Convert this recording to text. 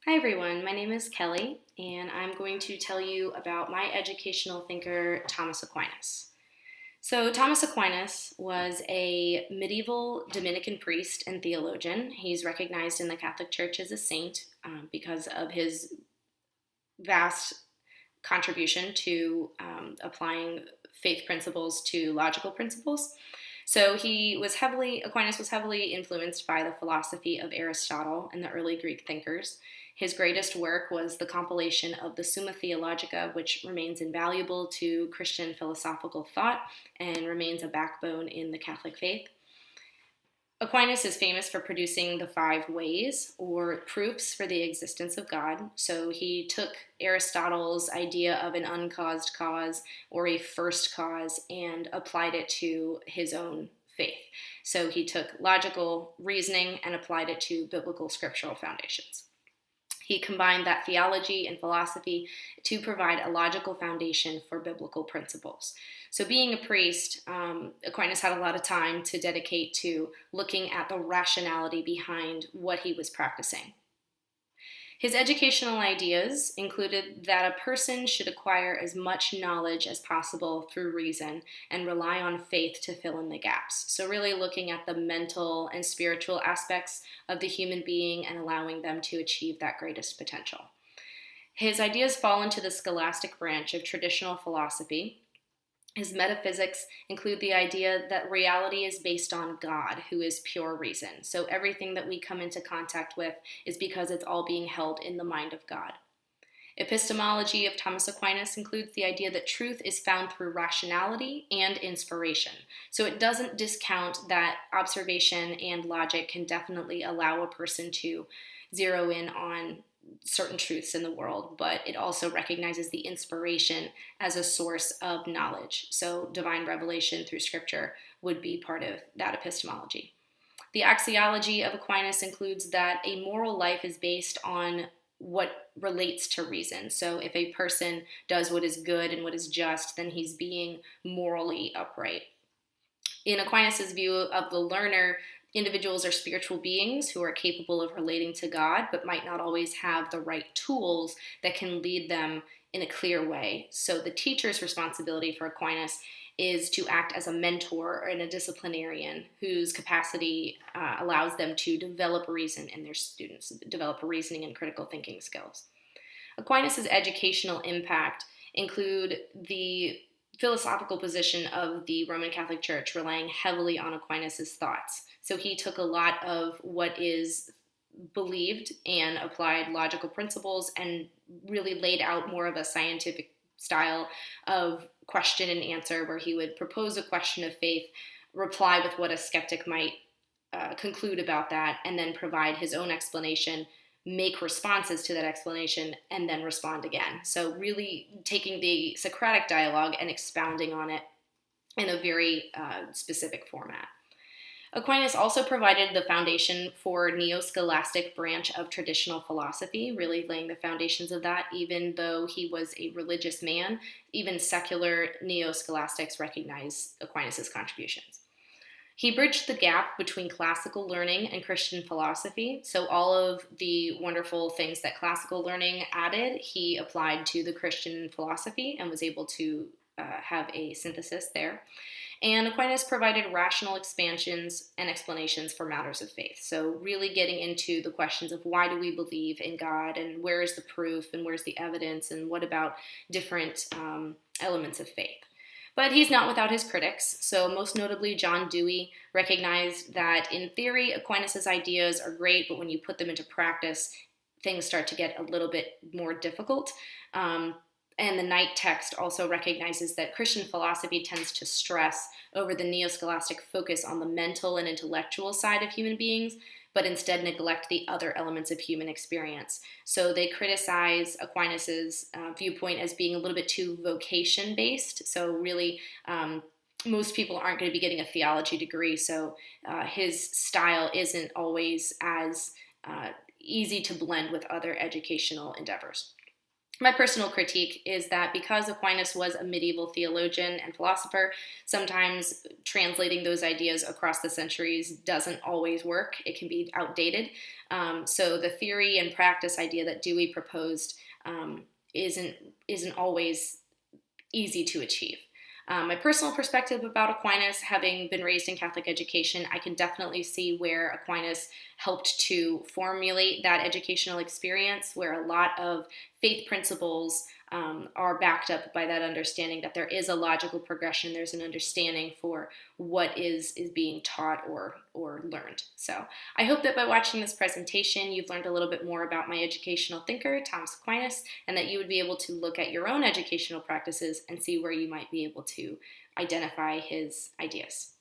Hi everyone, my name is Kelly, and I'm going to tell you about my educational thinker, Thomas Aquinas. So, Thomas Aquinas was a medieval Dominican priest and theologian. He's recognized in the Catholic Church as a saint because of his vast contribution to applying faith principles to logical principles. So Aquinas was heavily influenced by the philosophy of Aristotle and the early Greek thinkers. His greatest work was the compilation of the Summa Theologica, which remains invaluable to Christian philosophical thought and remains a backbone in the Catholic faith. Aquinas is famous for producing the five ways, or proofs for the existence of God. So he took Aristotle's idea of an uncaused cause or a first cause and applied it to his own faith. So he took logical reasoning and applied it to biblical scriptural foundations. He combined that theology and philosophy to provide a logical foundation for biblical principles. So being a priest, Aquinas had a lot of time to dedicate to looking at the rationality behind what he was practicing. His educational ideas included that a person should acquire as much knowledge as possible through reason and rely on faith to fill in the gaps. So really looking at the mental and spiritual aspects of the human being and allowing them to achieve that greatest potential. His ideas fall into the scholastic branch of traditional philosophy. His metaphysics include the idea that reality is based on God, who is pure reason. So everything that we come into contact with is because it's all being held in the mind of God. Epistemology of Thomas Aquinas includes the idea that truth is found through rationality and inspiration. So it doesn't discount that observation and logic can definitely allow a person to zero in on certain truths in the world, but it also recognizes the inspiration as a source of knowledge. So divine revelation through scripture would be part of that epistemology. The axiology of Aquinas includes that a moral life is based on what relates to reason. So if a person does what is good and what is just, then he's being morally upright. In Aquinas' view of the learner, individuals are spiritual beings who are capable of relating to God, but might not always have the right tools that can lead them in a clear way. So the teacher's responsibility for Aquinas is to act as a mentor and a disciplinarian whose capacity allows them to develop reason in their students, develop reasoning and critical thinking skills. Aquinas' educational impact include the philosophical position of the Roman Catholic Church, relying heavily on Aquinas' thoughts. So he took a lot of what is believed and applied logical principles and really laid out more of a scientific style of question and answer, where he would propose a question of faith, reply with what a skeptic might conclude about that, and then provide his own explanation, make responses to that explanation, and then respond again. So really taking the Socratic dialogue and expounding on it in a very specific format. Aquinas also provided the foundation for neo-scholastic branch of traditional philosophy, really laying the foundations of that. Even though he was a religious man, even secular neo-scholastics recognize Aquinas' contributions. He bridged the gap between classical learning and Christian philosophy. So all of the wonderful things that classical learning added, he applied to the Christian philosophy and was able to have a synthesis there. And Aquinas provided rational expansions and explanations for matters of faith. So really getting into the questions of why do we believe in God, and where is the proof, and where's the evidence, and what about different elements of faith. But he's not without his critics. So most notably, John Dewey recognized that in theory, Aquinas' ideas are great, but when you put them into practice, things start to get a little bit more difficult. And the Knight text also recognizes that Christian philosophy tends to stress over the neo-scholastic focus on the mental and intellectual side of human beings, but instead neglect the other elements of human experience. So they criticize Aquinas' viewpoint as being a little bit too vocation-based. So really, most people aren't going to be getting a theology degree, so his style isn't always as easy to blend with other educational endeavors. My personal critique is that because Aquinas was a medieval theologian and philosopher, sometimes translating those ideas across the centuries doesn't always work. It can be outdated. So the theory and practice idea that Dewey proposed isn't always easy to achieve. My personal perspective about Aquinas, having been raised in Catholic education, I can definitely see where Aquinas helped to formulate that educational experience, where a lot of faith principles are backed up by that understanding that there is a logical progression, there's an understanding for what is being taught or learned. So I hope that by watching this presentation, you've learned a little bit more about my educational thinker, Thomas Aquinas, and that you would be able to look at your own educational practices and see where you might be able to identify his ideas.